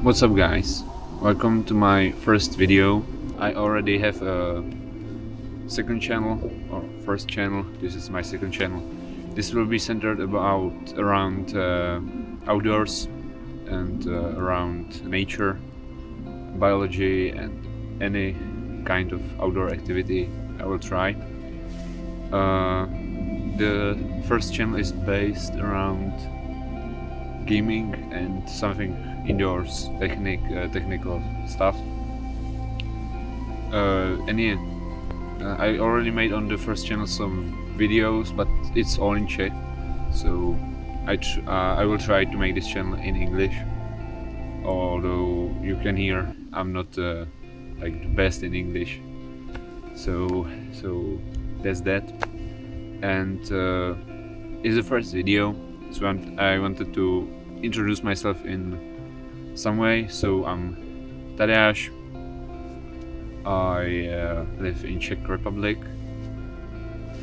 What's up guys, welcome to my first video. I already have a second channel or first channel. This is my second channel. This will be centered around outdoors and around nature, biology and any kind of outdoor activity I will try. The first channel is based around gaming and something indoors, technical stuff. I already made on the first channel some videos, but it's all in Czech, so I will try to make this channel in English. Although you can hear I'm not like the best in English, so that's that. And it's the first video, so I wanted to introduce myself in some way. So I'm Tadeas. I live in Czech Republic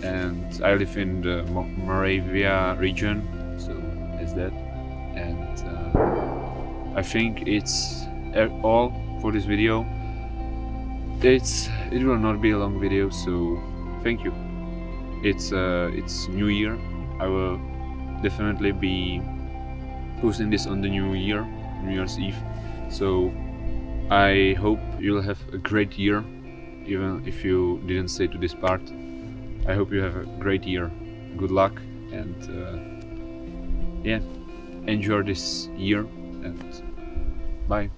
and I live in the Moravia region, so that's that. And I think it's all for this video. It will not be a long video, so thank you. It's New Year. I will definitely be posting this on the New Year's Eve. So I hope you'll have a great year, even if you didn't stay to this part. I hope you have a great year. Good luck and yeah, enjoy this year and bye.